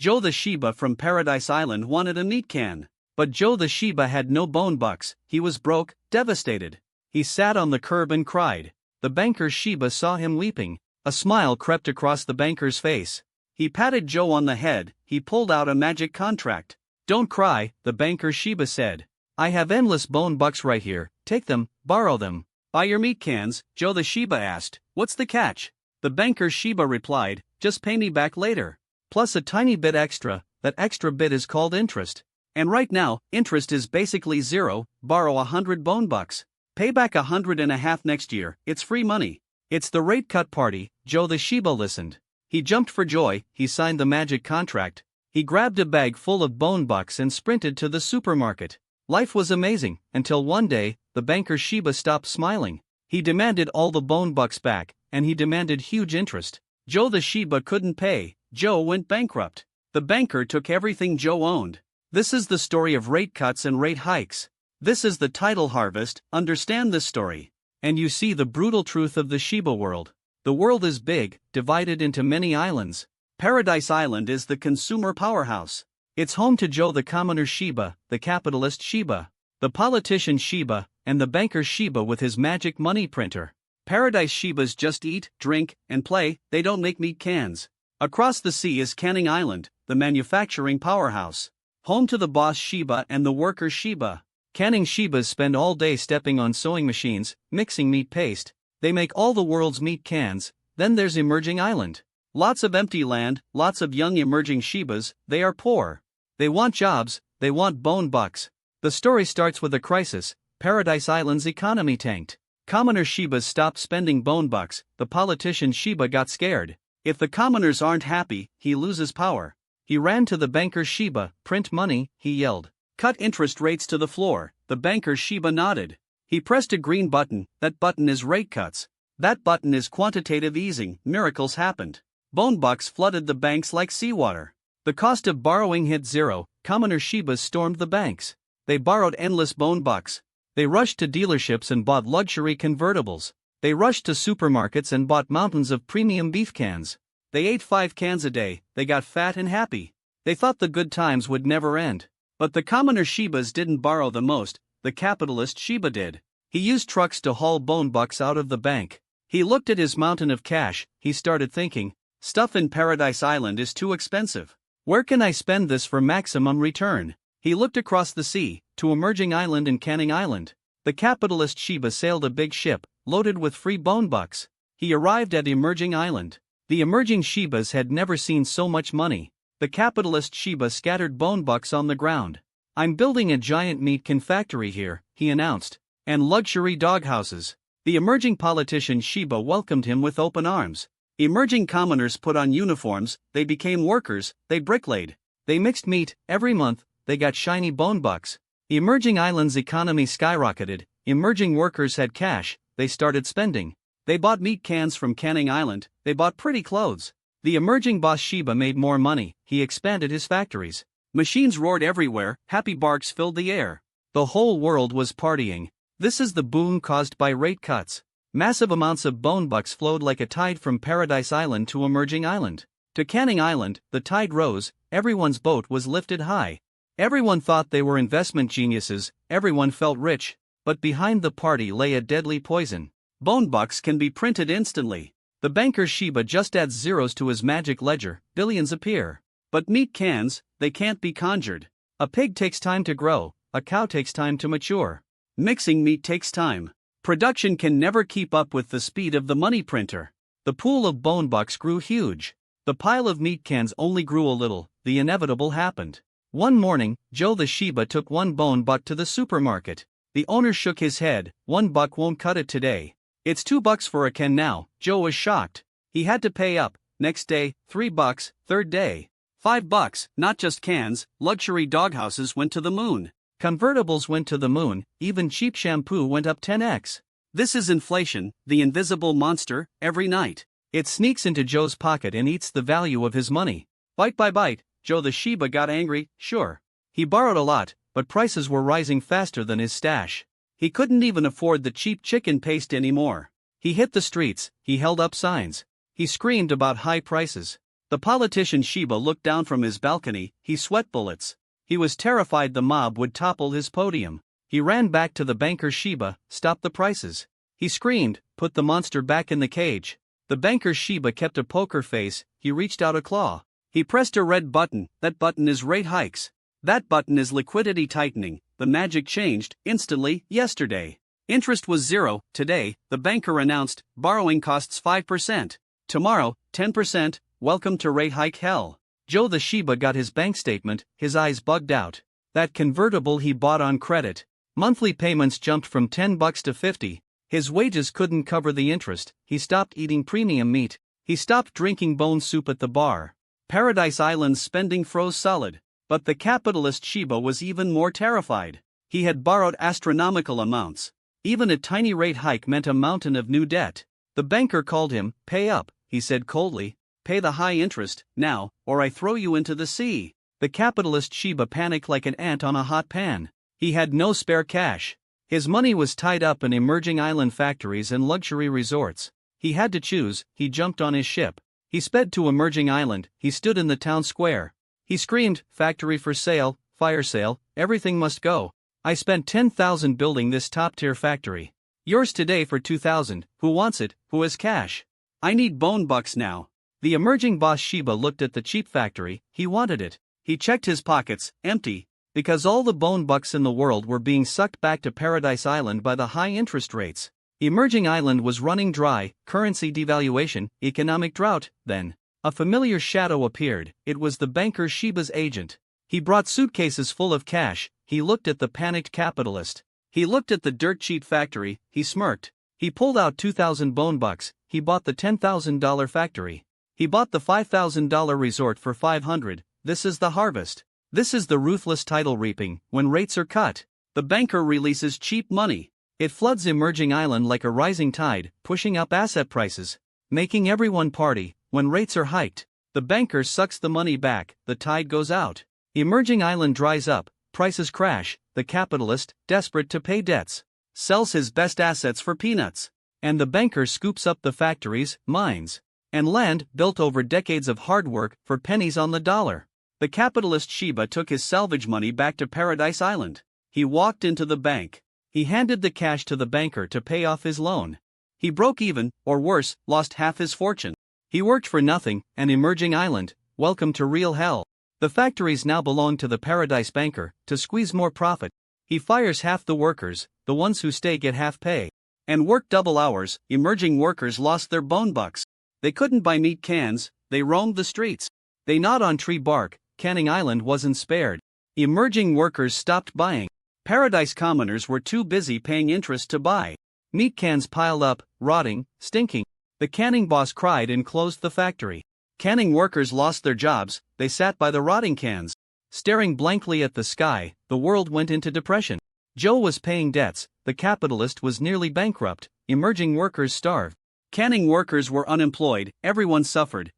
Joe the Shiba from Paradise Island wanted a meat can. But Joe the Shiba had no bone bucks, he was broke, devastated. He sat on the curb and cried. The banker Shiba saw him weeping. A smile crept across the banker's face. He patted Joe on the head, he pulled out a magic contract. "Don't cry," the banker Shiba said. "I have endless bone bucks right here, take them, borrow them." "Buy your meat cans?" Joe the Shiba asked. "What's the catch?" The banker Shiba replied, "Just pay me back later. Plus a tiny bit extra, that extra bit is called interest. And right now, interest is basically zero, borrow 100 bone bucks. Pay back 150 next year, it's free money." "It's the rate cut party." Joe the Shiba listened. He jumped for joy, he signed the magic contract. He grabbed a bag full of bone bucks and sprinted to the supermarket. Life was amazing, until one day, the banker Shiba stopped smiling. He demanded all the bone bucks back, and he demanded huge interest. Joe the Shiba couldn't pay. Joe went bankrupt. The banker took everything Joe owned. This is the story of rate cuts and rate hikes. This is the Tidal Harvest. Understand this story, and you see the brutal truth of the Shiba world. The world is big, divided into many islands. Paradise Island is the consumer powerhouse. It's home to Joe the commoner Shiba, the capitalist Shiba, the politician Shiba, and the banker Shiba with his magic money printer. Paradise Shibas just eat, drink, and play, they don't make meat cans. Across the sea is Canning Island, the manufacturing powerhouse. Home to the boss Shiba and the worker Shiba. Canning Shibas spend all day stepping on sewing machines, mixing meat paste. They make all the world's meat cans. Then there's Emerging Island. Lots of empty land, lots of young emerging Shibas, they are poor. They want jobs, they want bone bucks. The story starts with a crisis. Paradise Island's economy tanked. Commoner Shibas stopped spending bone bucks, the politician Shiba got scared. If the commoners aren't happy, he loses power. He ran to the banker Shiba, "Print money," he yelled. "Cut interest rates to the floor." The banker Shiba nodded. He pressed a green button, that button is rate cuts. That button is quantitative easing, miracles happened. Bone bucks flooded the banks like seawater. The cost of borrowing hit zero, commoner Shibas stormed the banks. They borrowed endless bone bucks. They rushed to dealerships and bought luxury convertibles. They rushed to supermarkets and bought mountains of premium beef cans. They ate 5 cans a day, they got fat and happy. They thought the good times would never end. But the commoner Shibas didn't borrow the most, the capitalist Shiba did. He used trucks to haul bone bucks out of the bank. He looked at his mountain of cash, he started thinking, stuff in Paradise Island is too expensive. Where can I spend this for maximum return? He looked across the sea, to Emerging Island and Canning Island. The capitalist Shiba sailed a big ship, loaded with free bone bucks. He arrived at Emerging Island. The emerging Shibas had never seen so much money. The capitalist Shiba scattered bone bucks on the ground. "I'm building a giant meat can factory here," he announced, "and luxury doghouses." The emerging politician Shiba welcomed him with open arms. Emerging commoners put on uniforms, they became workers, they bricklayed. They mixed meat, every month, they got shiny bone bucks. Emerging Island's economy skyrocketed, emerging workers had cash, they started spending. They bought meat cans from Canning Island, they bought pretty clothes. The emerging boss Shiba made more money, he expanded his factories. Machines roared everywhere, happy barks filled the air. The whole world was partying. This is the boom caused by rate cuts. Massive amounts of bone bucks flowed like a tide from Paradise Island to Emerging Island. To Canning Island, the tide rose, everyone's boat was lifted high. Everyone thought they were investment geniuses, everyone felt rich, but behind the party lay a deadly poison. Bone bucks can be printed instantly. The banker Shiba just adds zeros to his magic ledger, billions appear. But meat cans, they can't be conjured. A pig takes time to grow, a cow takes time to mature. Mixing meat takes time. Production can never keep up with the speed of the money printer. The pool of bone bucks grew huge. The pile of meat cans only grew a little, the inevitable happened. One morning, Joe the Shiba took one bone buck to the supermarket. The owner shook his head, "1 buck won't cut it today. It's $2 for a can now." Joe was shocked. He had to pay up. Next day, $3, third day, $5, not just cans, luxury doghouses went to the moon. Convertibles went to the moon, even cheap shampoo went up 10x. This is inflation, the invisible monster, every night. It sneaks into Joe's pocket and eats the value of his money. Bite by bite, Joe the Shiba got angry, sure. He borrowed a lot, but prices were rising faster than his stash. He couldn't even afford the cheap chicken paste anymore. He hit the streets, he held up signs. He screamed about high prices. The politician Shiba looked down from his balcony, he sweat bullets. He was terrified the mob would topple his podium. He ran back to the banker Shiba, stop the prices. He screamed, put the monster back in the cage. The banker Shiba kept a poker face, he reached out a claw. He pressed a red button, that button is rate hikes. That button is liquidity tightening. The magic changed, instantly, yesterday. Interest was 0, today, the banker announced, borrowing costs 5%. Tomorrow, 10%, welcome to rate hike hell. Joe the Shiba got his bank statement, his eyes bugged out. That convertible he bought on credit. Monthly payments jumped from $10 to $50. His wages couldn't cover the interest, he stopped eating premium meat. He stopped drinking bone soup at the bar. Paradise Island's spending froze solid. But the capitalist Shiba was even more terrified. He had borrowed astronomical amounts. Even a tiny rate hike meant a mountain of new debt. The banker called him, pay up, he said coldly. Pay the high interest, now, or I throw you into the sea. The capitalist Shiba panicked like an ant on a hot pan. He had no spare cash. His money was tied up in emerging island factories and luxury resorts. He had to choose, he jumped on his ship. He sped to emerging island, he stood in the town square. He screamed, factory for sale, fire sale, everything must go. I spent 10,000 building this top-tier factory. Yours today for 2,000, who wants it, who has cash? I need bone bucks now. The emerging boss Shiba looked at the cheap factory, he wanted it. He checked his pockets, empty. Because all the bone bucks in the world were being sucked back to Paradise Island by the high interest rates. Emerging Island was running dry, currency devaluation, economic drought, then. A familiar shadow appeared, it was the banker Shiba's agent. He brought suitcases full of cash, he looked at the panicked capitalist. He looked at the dirt cheap factory, he smirked. He pulled out 2,000 bone bucks, he bought the $10,000 factory. He bought the $5,000 resort for 500, this is the harvest. This is the ruthless tidal reaping, when rates are cut. The banker releases cheap money. It floods emerging island like a rising tide, pushing up asset prices. Making everyone party. When rates are hiked, the banker sucks the money back, the tide goes out. Emerging island dries up, prices crash, the capitalist, desperate to pay debts, sells his best assets for peanuts. And the banker scoops up the factories, mines, and land built over decades of hard work for pennies on the dollar. The capitalist Shiba took his salvage money back to Paradise Island. He walked into the bank. He handed the cash to the banker to pay off his loan. He broke even, or worse, lost half his fortune. He worked for nothing, and emerging island, welcome to real hell. The factories now belong to the Paradise banker, to squeeze more profit. He fires half the workers, the ones who stay get half pay. And work double hours, emerging workers lost their bone bucks. They couldn't buy meat cans, they roamed the streets. They gnawed on tree bark, Canning Island wasn't spared. Emerging workers stopped buying. Paradise commoners were too busy paying interest to buy. Meat cans piled up, rotting, stinking. The canning boss cried and closed the factory. Canning workers lost their jobs, they sat by the rotting cans. Staring blankly at the sky, the world went into depression. Joe was paying debts, the capitalist was nearly bankrupt, emerging workers starved. Canning workers were unemployed, everyone suffered,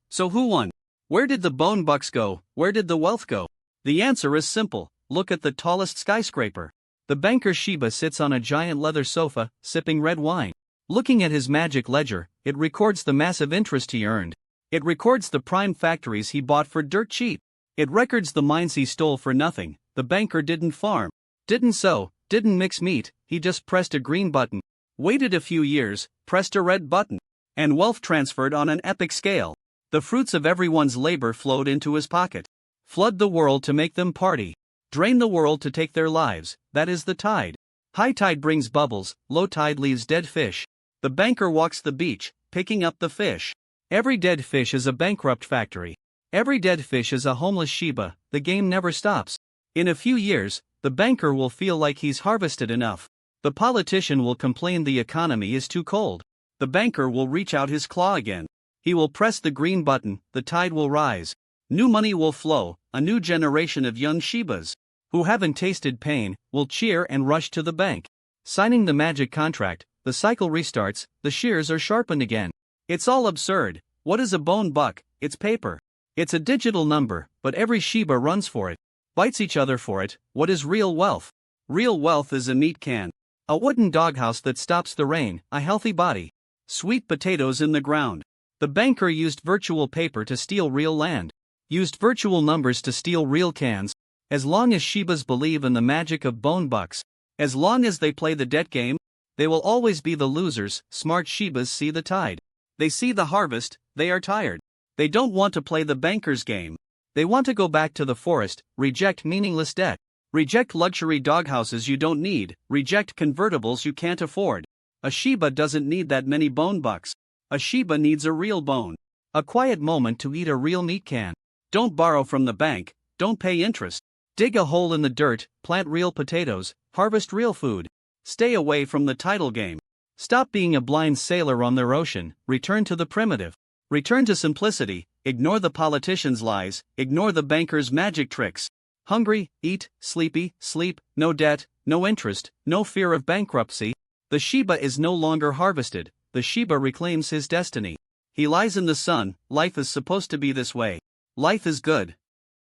so who won? Where did the bone bucks go, where did the wealth go? The answer is simple, look at the tallest skyscraper. The banker Shiba sits on a giant leather sofa, sipping red wine. Looking at his magic ledger, it records the massive interest he earned. It records the prime factories he bought for dirt cheap. It records the mines he stole for nothing. The banker didn't farm, didn't sow, didn't mix meat, he just pressed a green button. Waited a few years, pressed a red button. And wealth transferred on an epic scale. The fruits of everyone's labor flowed into his pocket. Flood the world to make them party. Drain the world to take their lives, that is the tide. High tide brings bubbles, low tide leaves dead fish. The banker walks the beach, picking up the fish. Every dead fish is a bankrupt factory. Every dead fish is a homeless Shiba, the game never stops. In a few years, the banker will feel like he's harvested enough. The politician will complain the economy is too cold. The banker will reach out his claw again. He will press the green button, the tide will rise. New money will flow, a new generation of young Shibas, who haven't tasted pain, will cheer and rush to the bank. Signing the magic contract, the cycle restarts, the shears are sharpened again. It's all absurd. What is a bone buck? It's paper. It's a digital number, but every Shiba runs for it, bites each other for it. What is real wealth? Real wealth is a meat can, a wooden doghouse that stops the rain, a healthy body, sweet potatoes in the ground, The banker used virtual paper to steal real land. Used virtual numbers to steal real cans. As long as Shibas believe in the magic of bone bucks, as long as they play the debt game, they will always be the losers. Smart Shibas see the tide. They see the harvest, they are tired. They don't want to play the banker's game. They want to go back to the forest, reject meaningless debt. Reject luxury doghouses you don't need, reject convertibles you can't afford. A Shiba doesn't need that many bone bucks. A Shiba needs a real bone. A quiet moment to eat a real meat can. Don't borrow from the bank, don't pay interest. Dig a hole in the dirt, plant real potatoes, harvest real food. Stay away from the tidal game. Stop being a blind sailor on their ocean, return to the primitive. Return to simplicity, ignore the politicians' lies, ignore the bankers' magic tricks. Hungry, eat, sleepy, sleep, no debt, no interest, no fear of bankruptcy. The Shiba is no longer harvested, the Shiba reclaims his destiny. He lies in the sun, life is supposed to be this way. Life is good.